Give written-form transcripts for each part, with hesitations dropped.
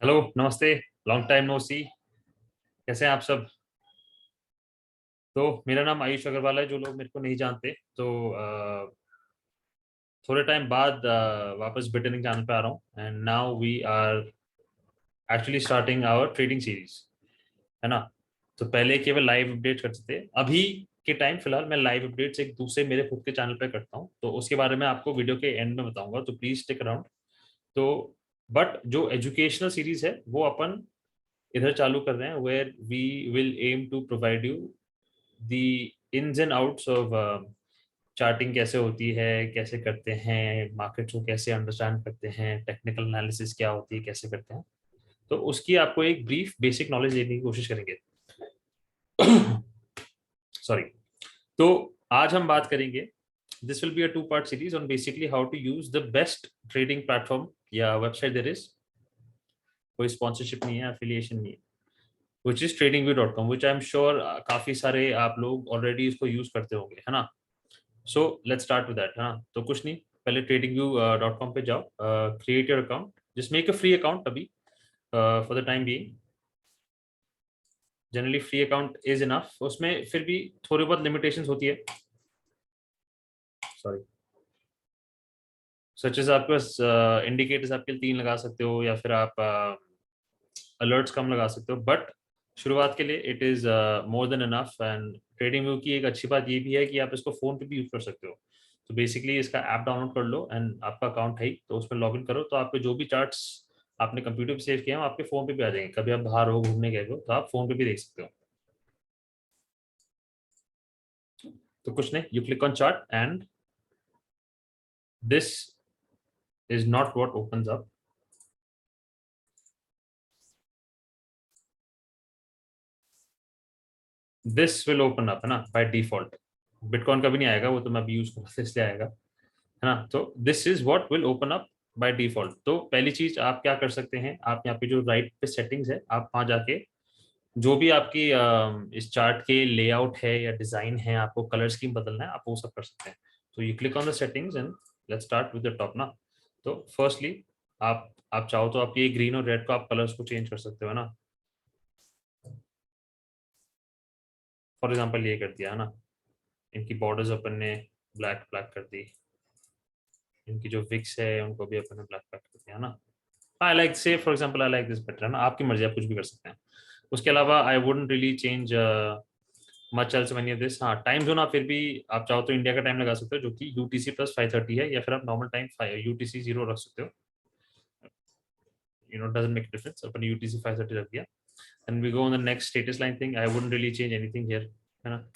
Hello, नमस्ते। Long time no सी। कैसे हैं आप सब? तो मेरा नाम आयुष अग्रवाल है। जो लोग मेरे को नहीं जानते तो थोड़े टाइम बाद वापस ब्रिटेनिंग चैनल पे आ रहा हूँ and now we are actually starting our trading series, है ना। तो पहले केवल लाइव अपडेट करते थे। अभी के टाइम फिलहाल मैं लाइव अपडेट्स एक दूसरे मेरे खुद के चैनल पे करता हूँ, तो उसके बारे में आपको वीडियो के एंड में बताऊंगा, तो प्लीज स्टिक अराउंड। तो बट जो एजुकेशनल सीरीज है वो अपन इधर चालू कर रहे हैं, where we will aim to provide you the ins and outs of charting, कैसे होती है, कैसे करते हैं, मार्केट को कैसे अंडरस्टैंड करते हैं, टेक्निकल एनालिसिस क्या होती है, कैसे करते हैं। तो उसकी आपको एक ब्रीफ बेसिक नॉलेज देने की कोशिश करेंगे। सॉरी। तो आज हम बात करेंगे, this will be a two part series on basically how to use the best trading platform या वेबसाइट देयर इज। कोई स्पॉन्सरशिप नहीं है, एफिलिएशन नहीं है, which is tradingview.com, which I'm sure काफी सारे आप लोग ऑलरेडी इसको यूज करते होंगे, है ना। So let's start with that, है ना। तो कुछ नहीं, पहले tradingview.com पे जाओ, create your account, just make a free account अभी for the time being. Generally free account is enough, उसमें फिर भी थोड़ी बहुत लिमिटेशंस होती है। सॉरी। सच एज आपके पास इंडिकेटर्स आपके लिए 3 लगा सकते हो, या फिर आप अलर्ट्स कम लगा सकते हो, बट शुरुआत के लिए it is more than enough. And trading view की एक अच्छी बात ये भी है कि आप इसको फोन पे भी यूज कर सकते हो। तो बेसिकली इसका ऐप डाउनलोड कर लो एंड आपका अकाउंट है ही, तो उसमें लॉग इन करो, तो आपके जो भी चार्ट्स आपने कंप्यूटर पे सेव किए हैं वो आपके फोन पे भी आ जाएंगे। कभी आप बाहर हो, घूमने गए हो, तो आप फोन पे भी देख सकते हो। तो कुछ नहीं, you click on chart and this is not what opens up. This will open up, है ना, बाय डिफॉल्ट। बिटकॉइन का भी नहीं आएगा, वो तो मैं अभी यूज कर रहा था इसलिए आएगा, है ना। तो this is what will open up by default. तो पहली चीज आप क्या कर सकते हैं, आप यहाँ पे जो राइट पे सेटिंग्स है, आप वहां जाके जो भी आपकी इस चार्ट के लेआउट है या डिजाइन है, आपको कलर स्कीम बदलना है, आप वो सब कर सकते हैं। तो you click on the settings and let's start with the top ना। तो फर्स्टली आप चाहो तो आप ये ग्रीन और रेड को आप कलर्स को चेंज कर सकते हो ना। फॉर एग्जाम्पल ये कर दिया, है ना। इनकी बॉर्डर्स अपन ने ब्लैक ब्लैक कर दी, इनकी जो विक्स है उनको भी अपन ने ब्लैक ब्लैक कर दिया, है ना। आई लाइक, से for example I like this better, है ना। आपकी मर्जी, आप कुछ भी कर सकते हैं। उसके अलावा आई wouldn't really change much else when you this. हाँ, टाइम जोन आप फिर भी आप चाहो तो इंडिया का टाइम लगा सकते हो, जो कि यूटीसी प्लस 5:30 है, या फिर आप नॉर्मल टाइम यूटीसी 0 रख सकते हो। You know, doesn't make difference, अपन यूटीसी 5:30 रख दिया। And we go on the next status line thing. I wouldn't really change anything here, है ना।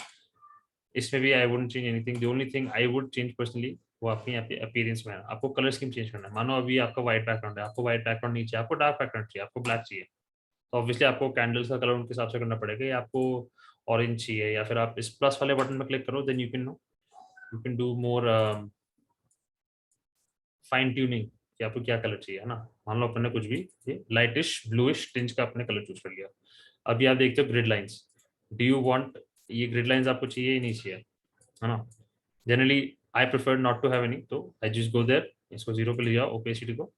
इसमें भी I wouldn't change anything. The only thing I would change personally, वो आपके यहाँ पे अपीयरेंस में है। आपको कलर स्कीम चेंज करना है। मानो अभी आपका व्हाइट बैकग्राउंड है, आपको व्हाइट बैकग्राउंड नहीं चाहिए, आपको डार्क बैकग्राउंड चाहिए, आपको ब्लैक चाहिए, तो ऑब्वियसली आपको कैंडल्स का कलर उनके हिसाब से करना पड़ेगा, या आपको ऑरेंज चाहिए, या फिर आप इस प्लस वाले बटन में क्लिक करो, then you can know, you can do more fine tuning कि आपको क्या कलर चाहिए, है ना। मान लो अपन ने कुछ भी ये लाइटिश ब्लूइश टिंज का अपने कलर चूज कर लिया। अभी आप देखते हो grid lines, do you want, ये ग्रिड लाइंस आपको चाहिए या नहीं चाहिए, है ना। Generally I prefer not to have any, तो आई जस्ट गो देयर, इसको 0 पे ले जाओ, ओपेसिटी को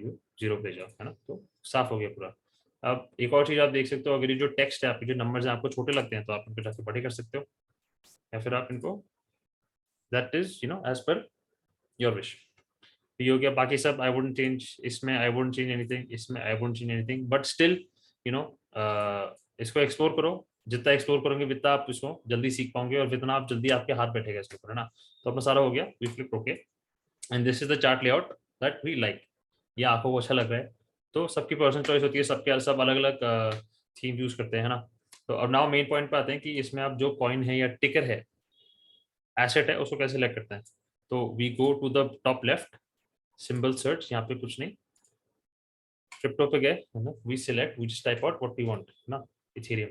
0 पे ले जाओ, है ना। तो साफ हो गया पूरा। अब एक और चीज आप देख सकते हो, अगर ये जो टेक्स्ट है, आपके जो नंबर्स हैं आपको छोटे लगते हैं, तो आप इनको जाके बड़े कर सकते हो, या फिर आप इनको, that is you know as per your wish. ये हो गया। बाकी सब आई वुडंट चेंज, इसमें आई वुडंट चेंज एनीथिंग, इसमें आई wouldn't change anything, but still you know इसको एक्सप्लोर करो। जितना एक्सप्लोर करोगे जितना आप इसको जल्दी सीख पाओगे, और जितना आप जल्दी आपके हाथ बैठेगा इसके ऊपर, है ना। तो अपना सारा हो गया, we click okay and this is the chart layout that we like. ये आपको वो अच्छा लग रहा है, तो सबकी पर्सनल चॉइस होती है, सबके सब अलग अलग थीम यूज करते हैं, है ना। तो अब नाउ मेन पॉइंट पे आते हैं कि इसमें आप जो कॉइन है या टिकर है, एसेट है, उसको कैसे सेलेक्ट करते हैं। तो we go to the top left, symbol search, यहाँ पे कुछ नहीं, क्रिप्टो पे गए, है ना। We select, we just type out what we want, है ना। इथेरियम,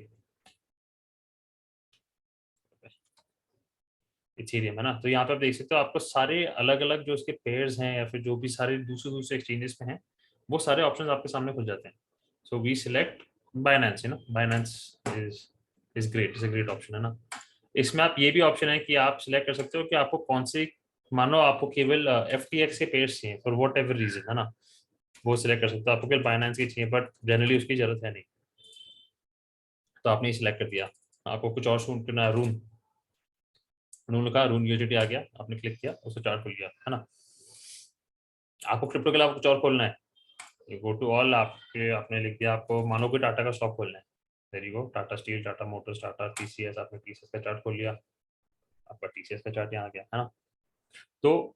इथेरियम, है ना। तो यहाँ पे आप देख सकते हो, आपको सारे अलग अलग जो उसके पेयर्स हैं, या फिर जो भी सारे दूसरे दूसरे एक्सचेंजेस पे हैं, वो सारे ऑप्शंस आपके सामने खुल जाते हैं। सो वी सिलेक्ट बाइनेंस, है ना। Binance is is great, is a great option, है ना। इसमें आप ये भी ऑप्शन है कि आप सिलेक्ट कर सकते हो कि आपको कौन से, मानो आपको केवल FTX के पेयर्स चाहिए फॉर वॉट एवर रीजन, है ना। वो सिलेक्ट कर सकते हो। आपको केवल बाइनेंस की चाहिए बट जनरली उसकी जरूरत है नहीं, तो आपने सिलेक्ट कर दिया। आपको कुछ और शूट करना है, रून, उन्होंने कहा रून यूएसडीटी आ गया, आपने क्लिक किया, उससे चार्ट खुल गया, है ना। आपको क्रिप्टो के अलावा कुछ और खोलना है, गो टू ऑल, आपके आपने लिख दिया, आपको मानो कि टाटा का स्टॉक खोलना है, there you go, Tata steel, Tata motors, Tata TCS, आपने टीसीएस का चार्ट खोल लिया, आपका टीसीएस का चार्ट यहाँ आ गया, है ना। तो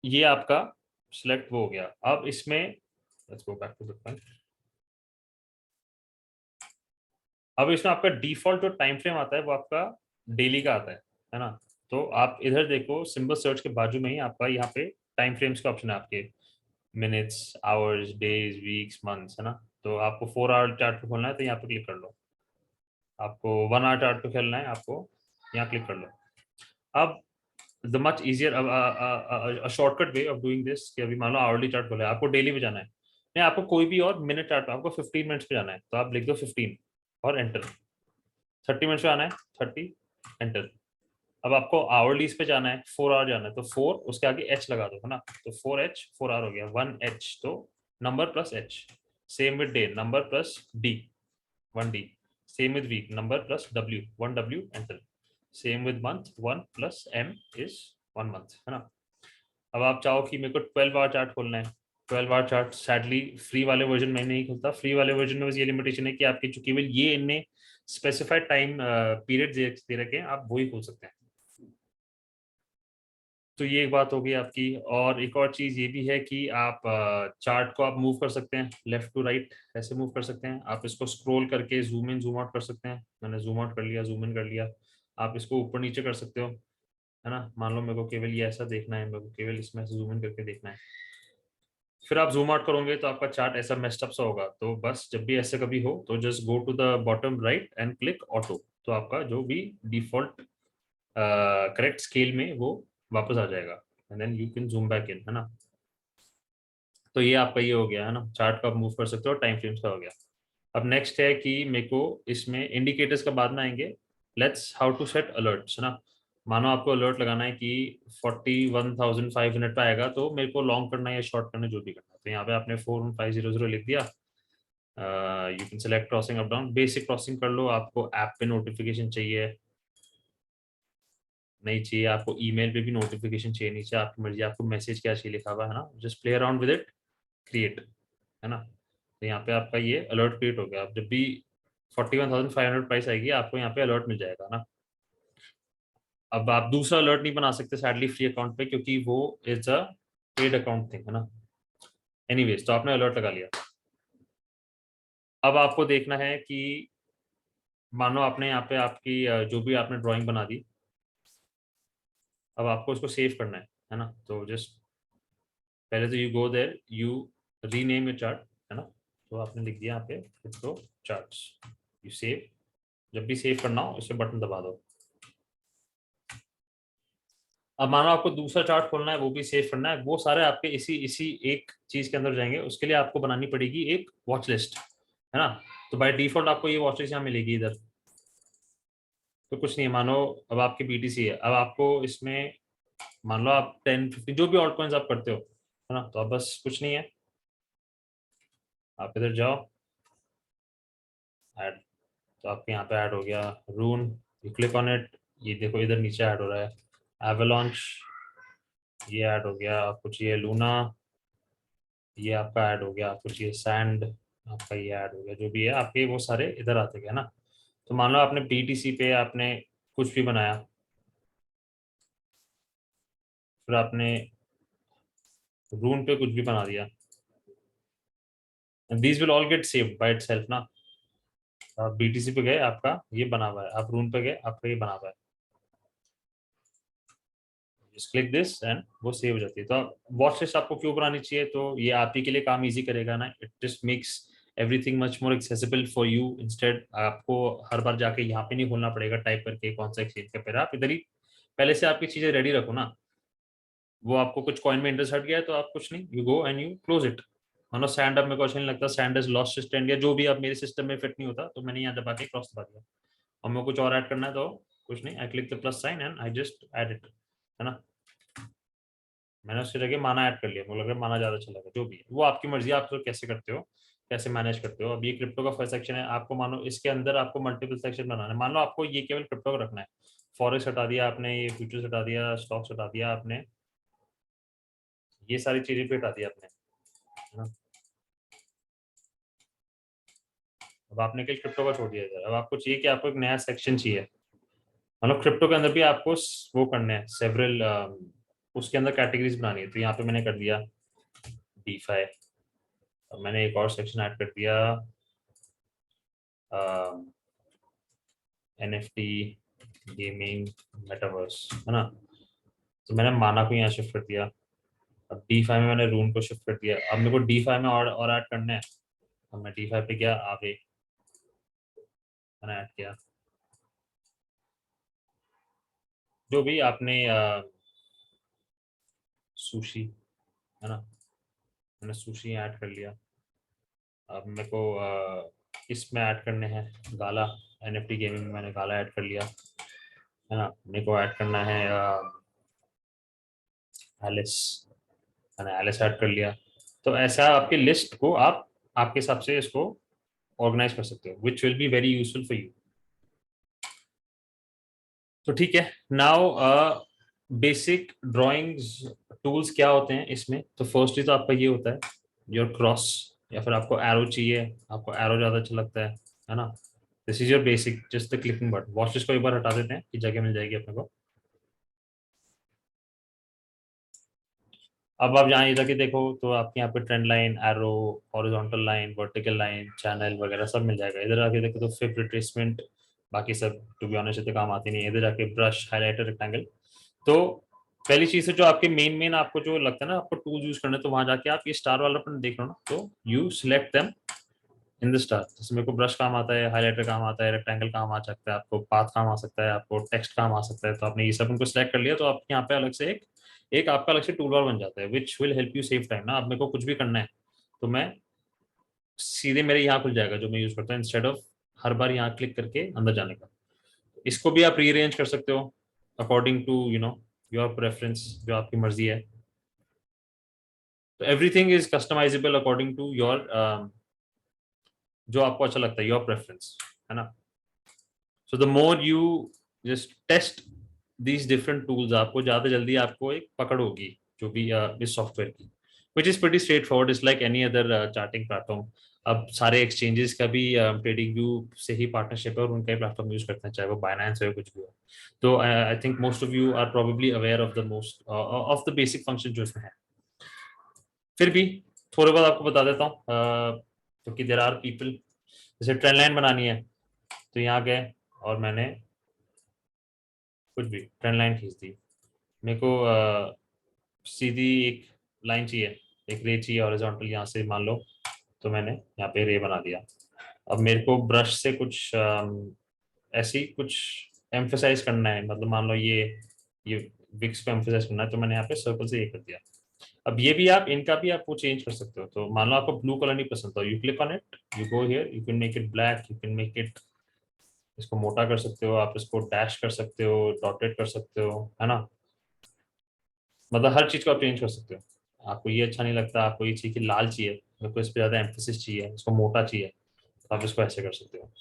ये आपका सिलेक्ट वो हो गया। अब इसमें let's go back to the point. अब इसमें आपका डिफॉल्ट जो टाइम फ्रेम आता है वो आपका डेली का आता है ना। तो आप इधर देखो, सिंबल सर्च के बाजू में ही आपका यहाँ पे टाइम फ्रेम्स का ऑप्शन है, आपके minutes, hours, days, weeks, months, है ना। तो आपको 4 आवर चार्ट पे खोलना है तो यहाँ पे क्लिक कर लो, आपको 1 आवर चार्ट पे खेलना है, आपको यहाँ क्लिक कर लो। अब the much easier, shortcut way of doing this कि अभी मान लो आवरली चार्ट खोला है, आपको डेली पे जाना है, नहीं आपको कोई भी और मिनट चार्ट, आपको 15 मिनट्स पे जाना है तो आप लिख दो 15 और एंटर। 30 मिनट्स पे आना है, 30, एंटर। अब आपको आवरलीज पे जाना है, 4 आवर जाना है तो 4 उसके आगे एच लगा दो, है ना। तो 4H, 4 आवर हो गया, 1H तो number plus H. Same with day, number plus D, 1D। Same with week, number plus W, 1W, enter. Same with month, 1 plus M is 1 month, है ना। अब आप चाहो कि मेरे को 12 आवर चार्ट खोलना है, 12 आवर चार्ट सैडली फ्री वाले वर्जन में नहीं खुलता। फ्री वाले वर्जन में बस ये लिमिटेशन है कि आपके जो केवल ये इनने स्पेसिफाइड टाइम पीरियड दे रखे हैं, आप वही खोल सकते हैं। तो ये एक बात हो गई आपकी। और एक और चीज ये भी है कि आप चार्ट को आप मूव कर सकते हैं लेफ्ट टू राइट, ऐसे मूव कर सकते हैं। आप इसको स्क्रॉल करके जूम इन जूम आउट कर सकते हैं, मैंने जूम आउट कर लिया, जूम इन कर लिया। आप इसको ऊपर नीचे कर सकते हो, है ना। मान लो मेरे को केवल ये ऐसा देखना है, मेरे को केवल इसमें से जूम इन करके देखना है, फिर आप जूम आउट करोगे तो आपका चार्ट ऐसा मेस्ड अप सा होगा। तो बस जब भी ऐसे कभी हो तो just go to the bottom right and click auto, तो आपका जो भी डिफॉल्ट करेक्ट स्केल में वो वापस आ जाएगा, and then you can zoom back in, है ना। तो ये आपका ये हो गया, है ना, चार्ट का आप मूव कर सकते हो, टाइम फ्रेम्स का हो गया। अब नेक्स्ट है कि मेरे को इसमें इंडिकेटर्स का बाद में आएंगे। Let's how to set alerts, है ना। मानो आपको अलर्ट लगाना है कि 41,500 पे आएगा, तो मेरे को लॉन्ग करना है या शॉर्ट करना है, जो भी करना है, तो यहाँ पे आपने 41500 लिख दिया। You can select crossing up down, basic crossing कर लो। आपको ऐप पे नोटिफिकेशन चाहिए, नहीं चाहिए, आपको ईमेल पे भी नोटिफिकेशन चाहिए, नहीं चाहिए, आपकी मर्जी, आपको मैसेज क्या चाहिए लिखा हुआ है ना, just play around with it, create, है ना। तो यहाँ पे आपका ये अलर्ट क्रिएट हो गया। आप जब भी 41,500 प्राइस आएगी आपको यहाँ पे अलर्ट मिल जाएगा ना। अब आप दूसरा अलर्ट नहीं बना सकते सैडली फ्री अकाउंट पे, क्योंकि वो is a paid account thing, है ना। एनीवेज, तो आपने अलर्ट लगा लिया। अब आपको देखना है कि मानो आपने यहाँ पे आपकी जो भी आपने ड्राइंग बना दी, अब आपको उसको सेव करना है ना। तो जस्ट पहले तो you go there, you rename your chart, है ना। तो आपने लिख दिया यहाँ पे क्रिप्टो चार्ट्स, यू सेव। जब भी सेव करना हो इसे बटन दबा दो। अब मानो आपको दूसरा चार्ट खोलना है, वो भी सेव करना है, वो सारे आपके इसी इसी एक चीज के अंदर जाएंगे। उसके लिए आपको बनानी पड़ेगी एक वॉच लिस्ट, है ना। तो बाय डिफॉल्ट आपको ये वॉच लिस्ट यहाँ मिलेगी इधर। तो कुछ नहीं है, मानो अब आपकी BTC है, अब आपको इसमें मान लो आप 10-15 जो भी ऑल्ट कॉइन्स आप करते हो, है ना। तो अब बस कुछ नहीं है, आप इधर जाओ, ऐड, तो आपके यहाँ पे ऐड हो गया रून, यू क्लिक ऑन इट, ये देखो इधर नीचे ऐड हो रहा है एवलांच, ये ऐड हो गया। आपको चाहिए लूना, ये आपका ऐड हो गया। आपको चाहिए सैंड, आपका ये ऐड हो गया। जो भी है आपके वो सारे इधर आते गए ना। तो मान लो आपने BTC पे आपने कुछ भी बनाया, फिर आपने रून पे कुछ भी बना दिया, these will all get saved by itself ना। आप BTC पे गए, आपका ये बना हुआ है, आप रून पे गए, आपका ये बना हुआ है, जस्ट क्लिक दिस एंड वो सेव हो जाती है। तो वॉच लिस्ट आपको क्यों बनानी चाहिए, तो ये आप ही के लिए काम इजी करेगा ना। It just makes everything much more accessible for you. Instead आपको हर बार जाके यहाँ पे नहीं खोलना पड़ेगा टाइप करके कौन सा एक्सचेंज का, फिर आप इधर ही पहले से आपकी चीजें रेडी रखो ना। वो आपको कुछ कॉइन में इंटरेस्ट हट गया है तो आप कुछ नहीं, you go and you close it. मानो सैंड, अब मेरे को अच्छा नहीं लगता, सैंड इज लॉस्ट स्टैंड या जो भी, अब मेरे सिस्टम में फिट नहीं होता, तो मैंने यहाँ दबा के क्रॉस दबा दिया। और मेरे को कुछ और ऐड करना है तो कुछ नहीं, I click the plus sign and I just add it, है ना। मैंने उसकी जगह माना ऐड कर लिया, मुझे लग रहा है माना ज्यादा चलेगा। जो भी है वो आपकी मर्जी है, आप तो कैसे करते हो, कैसे मैनेज करते हो। अब ये क्रिप्टो का फर्स्ट सेक्शन है, आपको मानो इसके अंदर आपको मल्टीपल सेक्शन बनाना है। मान लो आपको ये केवल क्रिप्टो का रखना है, फॉरेक्स हटा दिया आपने, ये फ्यूचर्स हटा दिया, स्टॉक्स हटा दिया आपने, ये सारी चीजें भी हटा दिया आपने, है ना। अब आपने कल क्रिप्टो का छोड़ दिया इधर, अब आपको चाहिए कि आपको एक नया सेक्शन चाहिए, मतलब क्रिप्टो के अंदर भी आपको वो करने हैं सेवरल, उसके अंदर कैटेगरीज बनानी है। तो यहाँ पे मैंने कर दिया डीफाई, और मैंने एक और सेक्शन ऐड कर दिया एनएफटी, गेमिंग, मेटावर्स, है ना। तो मैंने माना को यहाँ शिफ्ट कर दिया। अब D5 में मैंने रून को शिफ्ट कर दिया। अब मेरे को D5 में और ऐड करना है। अब मैं D5 पे गया, आगे मैंने ऐड किया जो भी आपने सुशी, है ना, मैंने सुशी ऐड कर लिया। अब मेरे को इसमें ऐड करने हैं गाला, एनएफटी गेमिंग में मैंने गाला ऐड कर लिया, है ना। मेरे को ऐड करना है एलिस, मैंने एलिस ऐड कर लिया। तो ऐसा आपकी लिस्ट को आप आपके हिसाब से इसको ऑर्गेनाइज कर सकते हो, which will be very useful for you. तो ठीक है, नाउ बेसिक ड्राइंग्स टूल्स क्या होते हैं इसमें। तो फर्स्टली तो आपका ये होता है योर क्रॉस, या फिर आपको एरो चाहिए, आपको एरो ज़्यादा अच्छा लगता है ना। This is your basic, just the clicking button. Watches को एक बार हटा देते हैं कि जगह मिल जाएगी अपने को। अब आप यहाँ ये जाके देखो तो आपके यहाँ पे trend line, arrow, horizontal line, vertical line, channel वगैरह सब मिल जाएगा। इधर आके देखो तो फिर रिट्रेसमेंट, बाकी सब टू बी ऑनेस्ट इतने काम आती नहीं है। इधर जाके ब्रश, हाईलाइटर, रेक्टेंगल। तो पहली चीज है जो आपके मेन आपको जो लगता है ना आपको टूल यूज करना है, तो वहां जाके आप ये स्टार वाला अपन देख लो ना, तो you select them in the star. जैसे मेरे को ब्रश काम आता है, हाईलाइटर काम आता है, रेक्टेंगल काम आ सकता है, आपको पाथ काम आ सकता है, आपको टेक्स्ट काम आ सकता है। तो आपने ये सब उनको सिलेक्ट कर लिया, तो आप यहाँ पे अलग से एक एक आपका अलग से टूल बार बन जाता है, which will help you save time ना। अब मेरे को कुछ भी करना है तो मैं सीधे मेरे यहाँ खुल जाएगा जो मैं यूज करता हूँ, इंस्टेड ऑफ हर बार यहाँ क्लिक करके अंदर जाने का। इसको भी आप रीअरेंज कर सकते हो अकॉर्डिंग टू योर प्रेफरेंस, जो आपकी मर्जी है। तो everything is customisable according to your, जो आपको अच्छा लगता है, योर प्रेफरेंस, है ना। So the more you just test these different tools, आपको ज्यादा जल्दी आपको एक पकड़ होगी जो भी इस सॉफ्टवेयर की, which is pretty straight forward, is like any other charting platform. अब सारे एक्सचेंजेस का भी ट्रेडिंग व्यू से ही पार्टनरशिप है और उनका ही प्लेटफॉर्म यूज करते हैं, चाहे वो बाइनेंस हो कुछ भी हो। तो I think most of you are probably aware of the most of the basic function जो इसमें है। फिर भी थोड़े बहुत आपको बता देता हूँ, क्योंकि देर आर पीपल, जैसे ट्रेंड लाइन बनानी है तो यहाँ गए और मैंने कुछ भी ट्रेंड लाइन खींच दी। मेरे को सीधी एक लाइन चाहिए, एक रे चाहिए हॉरिजॉन्टल, यहाँ से मान लो, तो मैंने यहाँ पे रे बना दिया। अब मेरे को ब्रश से कुछ ऐसी कुछ एम्फेसाइज करना है, मतलब मान लो ये विक्स पे एम्फेसाइज करना है, तो मैंने यहाँ पे सर्कल से ये कर दिया। अब ये भी आप इनका भी आप वो चेंज कर सकते हो। तो मान लो आपको ब्लू कलर नहीं पसंद, तो you click on it, you go here, you can make it black, you can make it, इसको मोटा कर सकते हो आप, इसको डैश कर सकते हो, डॉटेड कर सकते हो, है ना। मतलब हर चीज को आप चेंज कर सकते हो। आपको ये अच्छा नहीं लगता, आपको ये चाहिए कि लाल चाहिए, मेरे को इस पे ज्यादा एम्फोसिस चाहिए, इसको मोटा चाहिए, तो आप इसको ऐसे कर सकते हो।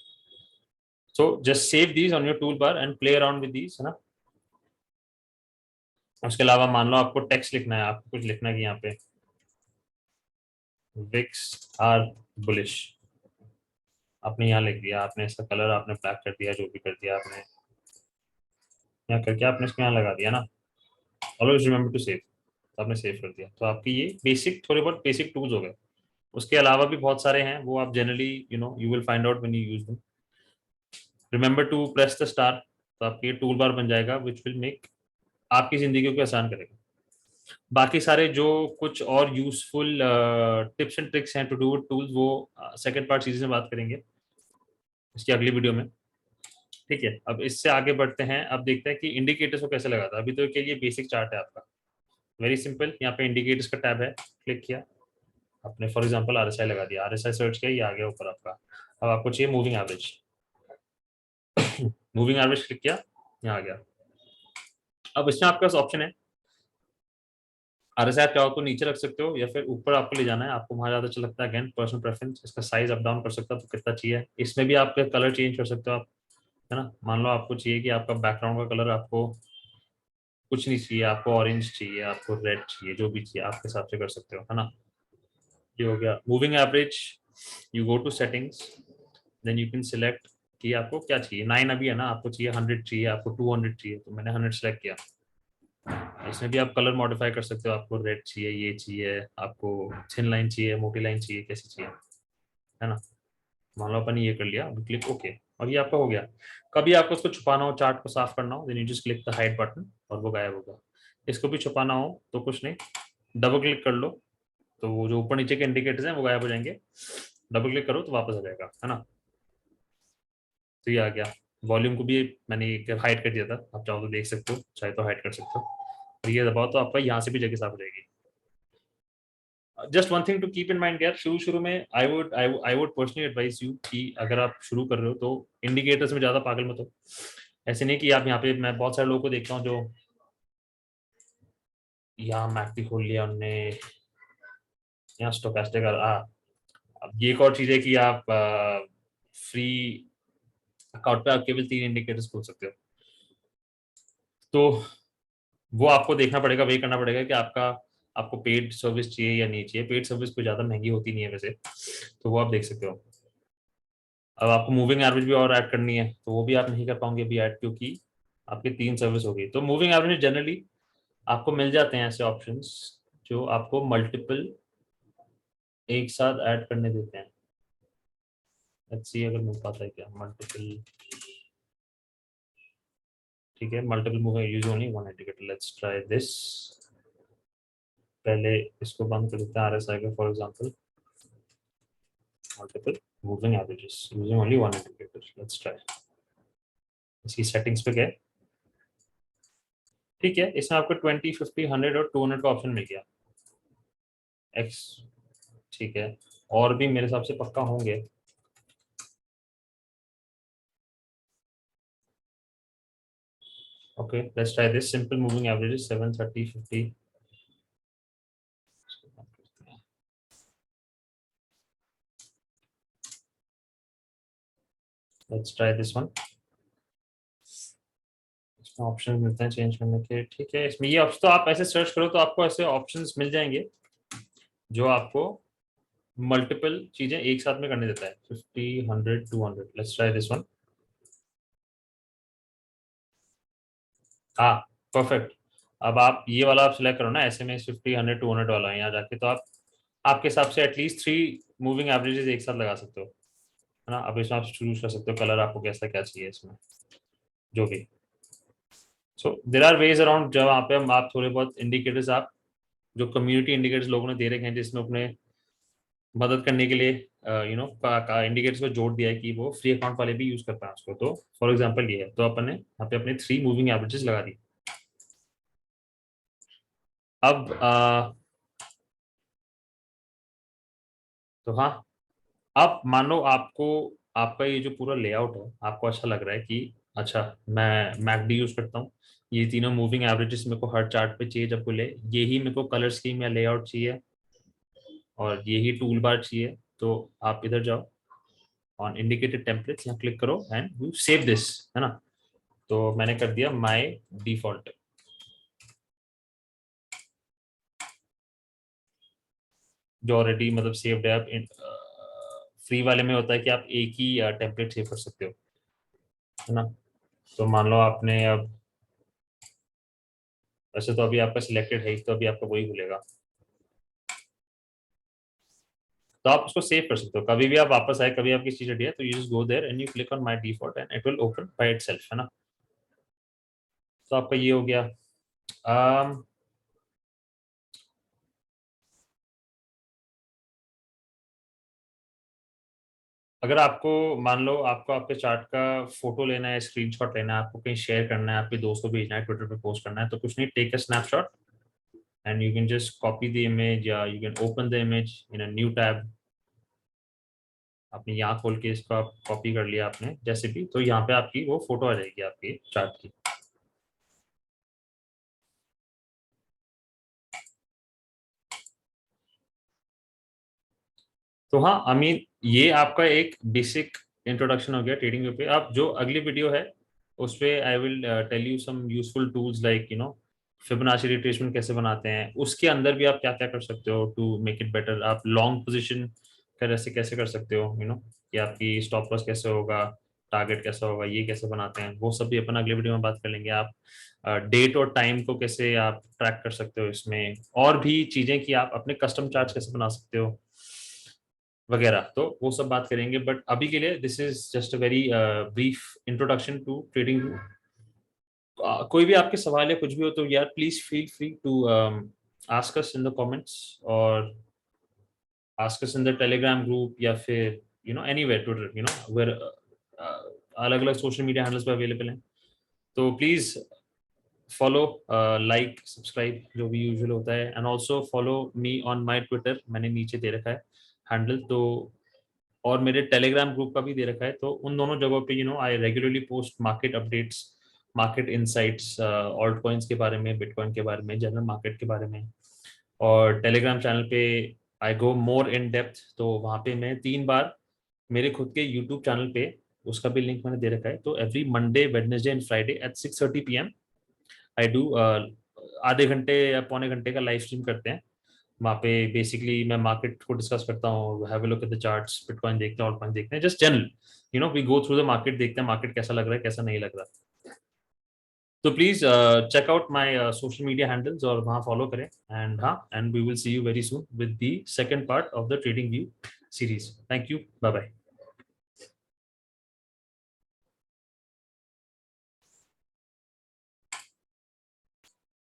So just save these on your tool bar and play around with these, है ना। उसके अलावा मान लो आपको टेक्स्ट लिखना है, आपको कुछ लिखना है कि यहाँ पे विक्स आर बुलिश, आपने यहाँ लिख दिया, आपने इसका कलर आपने ब्लैक कर दिया, जो भी कर दिया आपने यहाँ करके आपने इसको यहाँ लगा दिया ना। ऑलवेज रिमेंबर टू सेव, तो आपने सेव कर दिया। तो आपकी ये बेसिक थोड़े बहुत बेसिक टूल्स हो गए। उसके अलावा भी बहुत सारे हैं, वो आप generally you will find out when you use them. Remember to press the star, तो आपके टूल बार बन जाएगा, विच विल मेक आपकी जिंदगी को आसान करेगा। बाकी सारे जो कुछ और यूजफुल टिप्स एंड ट्रिक्स हैं टू डू टूल्स, वो सेकंड पार्ट सीरीज में बात करेंगे इसकी अगली वीडियो में। ठीक है, अब इससे आगे बढ़ते हैं। अब देखते हैं कि इंडिकेटर्स को कैसे लगाता है। अभी तो के लिए बेसिक चार्ट है आपका, वेरी सिंपल। यहाँ पे इंडिकेटर्स का टैब है, क्लिक किया आपने, फॉर एग्जांपल आरएसआई लगा दिया, आरएसआई सर्च किया, ये आ गया ऊपर आपका। अब आपको चाहिए moving average, moving average click किया, यहाँ आ गया। अब इसमें आपके पास ऑप्शन है, RSI आप चाहो तो नीचे रख सकते हो या फिर ऊपर आपको ले जाना है, आपको वहां ज्यादा अच्छा लगता है। अगेन पर्सनल प्रेफरेंस, इसका साइज अप डाउन कर सकते हो तो कितना चाहिए। इसमें भी आप कलर चेंज कर सकते हो आप, है ना। मान लो आपको चाहिए कि आपका बैकग्राउंड का कलर आपको कुछ नहीं चाहिए, आपको ऑरेंज चाहिए, आपको रेड चाहिए, जो भी चाहिए आपके हिसाब से कर सकते हो, है ना। ये हो गया moving average. You go to settings, then you can select कि आपको क्या चाहिए। 9 अभी है ना, आपको चाहिए 100 चाहिए, आपको 200 चाहिए, तो मैंने 100 सेलेक्ट किया। इसमें भी आप कलर मॉडिफाई कर सकते हो, आपको रेड चाहिए, ये चाहिए, आपको थिन लाइन चाहिए, मोटी लाइन चाहिए, कैसी चाहिए, है ना। मान लो अपन ने ये कर लिया, क्लिक ओके, और ये आपका हो गया। कभी आपको उसको छुपाना हो, चार्ट को साफ करना हो, then you just click the hide button और वो गायब होगा। इसको भी छुपाना हो तो कुछ नहीं, डबल क्लिक कर लो तो वो जो ऊपर नीचे के इंडिकेटर्स हैं वो गायब हो जाएंगे। डबल क्लिक करो तो वापस आ जाएगा, है ना। तो ये आ गया। वॉल्यूम को भी मैंने हाइड कर दिया था, आप चाहो तो देख सकते हो, चाहे तो हाइड कर सकते हो। और ये दबाओ तो आपका यहाँ से भी जगह साफ हो जाएगी। Just one thing to keep in mind यार, शुरू शुरू में I would personally advice you कि अगर आप शुरू कर रहे हो तो इंडिकेटर्स में ज्यादा पागल मत हो। ऐसे नहीं कि आप यहाँ पे, मैं बहुत सारे लोगों को देखता हूँ जो यहाँ मैकडी खोल लिया उनने, यहाँ स्टोकेस्टिक। अब ये एक और चीज है कि आप फ्री अकाउंट पे आप केवल 3 इंडिकेटर्स खोल सकते हो, तो वो आपको देखना पड़ेगा, वही करना पड़ेगा कि आपका आपको पेड सर्विस चाहिए या नहीं चाहिए। पेड सर्विस कोई ज्यादा महंगी होती नहीं है वैसे, तो वो आप देख सकते हो। अब आपको मूविंग एवरेज भी और ऐड करनी है तो वो भी आप नहीं कर पाओगे अभी ऐड, क्योंकि आपकी 3 सर्विस हो गई। तो मूविंग एवरेज जनरली आपको मिल जाते हैं ऐसे ऑप्शंस जो आपको मल्टीपल एक साथ ऐड करने देते हैं। लेट्स सी अगर मिल पाता है क्या मल्टीपल। ठीक है, multiple moving use only one indicator, let's try this. पहले इसको बंद कर देते हैं RSI का, for example multiple moving averages using only one indicator, let's try. इसकी सेटिंग्स पे गए, ठीक है, इसमें आपको 20, 50, 100 और 200 का ऑप्शन मिल गया। एक्स, ठीक है, और भी मेरे हिसाब से पक्का होंगे। Okay let's try this simple moving averages 7, 30, 50। Let's try this one. इसमें ऑप्शन मिलते हैं चेंज करने के, ठीक है। इसमें ये ऑप्शन तो आप ऐसे सर्च करो तो आपको ऐसे ऑप्शंस मिल जाएंगे जो आपको मल्टीपल चीजें एक साथ में करने देता है। 50, 100, 200, लेट्स ट्राई दिस वन। हाँ, परफेक्ट। अब आप ये वाला आप सिलेक्ट करो ना, ऐसे में 50, 100, 200 वाला है, यहाँ जाके तो आप आपके हिसाब से एटलीस्ट 3 मूविंग एवरेजेस एक साथ लगा सकते हो, है ना। अब इसमें आप चूज कर सकते हो कलर आपको कैसा क्या चाहिए इसमें, जो भी। सो देर आर वेज अराउंड, जब वहाँ पे हम आप थोड़े बहुत इंडिकेटर्स आप जो कम्युनिटी इंडिकेटर्स लोगों ने दे रखे हैं जिसमें अपने मदद करने के लिए इंडिकेटर्स को जोड़ दिया है कि वो फ्री अकाउंट वाले भी यूज कर पाए उसको। तो फॉर एग्जांपल ये है, तो अपन ने यहाँ पे अपने 3 मूविंग एवरेजेस लगा दी। अब तो हाँ, अब मान लो आपको आपका ये जो पूरा लेआउट है आपको अच्छा लग रहा है कि अच्छा मैं मैकडी यूज करता हूँ, ये तीनों मूविंग एवरेजेस मेरे को हर चार्ट पे चाहिए जब बोले, यही मेरे को कलर स्कीम या लेआउट चाहिए और यही टूल बार चाहिए, तो आप इधर जाओ ऑन इंडिकेटेड टेम्पलेट्स, यहाँ क्लिक करो एंड यू सेव दिस, है ना। तो मैंने कर दिया माय डिफॉल्ट, जो ऑलरेडी मतलब सेव्ड है। आप फ्री वाले में होता है कि आप एक ही टेम्पलेट सेव कर सकते हो, है ना। तो मान लो आपने अब, वैसे तो अभी आपका सिलेक्टेड है तो अभी आपका वही खुलेगा, तो आप उसको सेव कर सकते हो। कभी भी आप वापस आए, कभी आपकी चीज रेडी है तो you just go there and you click on my default and it will open by itself, है ना। तो आपका ये हो गया। um, अगर आपको मान लो आपको आपके चार्ट का फोटो लेना है, स्क्रीनशॉट लेना है, आपको कहीं शेयर करना है, आपके दोस्त को भेजना है, ट्विटर पे पोस्ट करना है, तो कुछ नहीं, take a snapshot and you can just copy the image या you can open the image in a new tab. आपने यहाँ खोल के इसको आप कॉपी कर लिया आपने जैसे भी, तो यहाँ पे आपकी वो फोटो आ जाएगी आपकी चार्ट की। तो हाँ, आई मीन ये आपका एक बेसिक इंट्रोडक्शन हो गया ट्रेडिंग व्यू पे। अब जो अगली वीडियो है उस पे I will tell you some useful tools like Fibonacci retracement कैसे बनाते हैं, उसके अंदर भी आप क्या क्या कर सकते हो टू मेक इट बेटर। आप लॉन्ग पोजीशन कैसे कैसे कर सकते हो, कि आपकी स्टॉप लॉस कैसे होगा, टारगेट कैसा होगा, ये कैसे बनाते हैं, वो सब भी अपन अगले वीडियो में बात कर लेंगे। आप डेट और टाइम को कैसे आप ट्रैक कर सकते हो इसमें, और भी चीजें कि आप अपने कस्टम चार्ट्स कैसे बना सकते हो वगैरह, तो वो सब बात करेंगे। बट अभी के लिए this is just a very brief introduction to trading. कोई भी आपके सवाल है कुछ भी हो तो यार please feel free to ask us in the comments, और ask us in the Telegram group, या फिर एनीवेयर ट्विटर, वेयर अलग अलग सोशल मीडिया हैंडल्स पे अवेलेबल हैं। तो प्लीज फॉलो, लाइक, सब्सक्राइब जो भी यूजुअल होता है, and also follow me on my Twitter, मैंने नीचे दे रखा है हैंडल तो, और मेरे टेलीग्राम ग्रुप का भी दे रखा है। तो उन दोनों जगहों पे आई regularly post market updates, market insights, alt coins के बारे में, बिटकॉइन के बारे में, जनरल मार्केट के बारे में। और टेलीग्राम चैनल पे आई गो मोर इन डेप्थ, तो वहाँ पे मैं 3 बार मेरे खुद के यूट्यूब चैनल पे, उसका भी लिंक मैंने दे रखा है, तो every Monday, Wednesday and Friday at 6:30 PM I do आधे घंटे या पौने घंटे का लाइव स्ट्रीम करते हैं। वहाँ पे बेसिकली मैं मार्केट को डिस्कस करता हूँ, have a look at the charts, bitcoin देखते हैं, ऑल्टकॉइन देखते हैं, just general we go through the market, देखते हैं मार्केट कैसा लग रहा है, कैसा नहीं लग रहा। तो please check out my social media handles और वहाँ फॉलो करें। एंड हाँ, and we will see you very soon with the second part of the trading view series. Thank you, bye bye.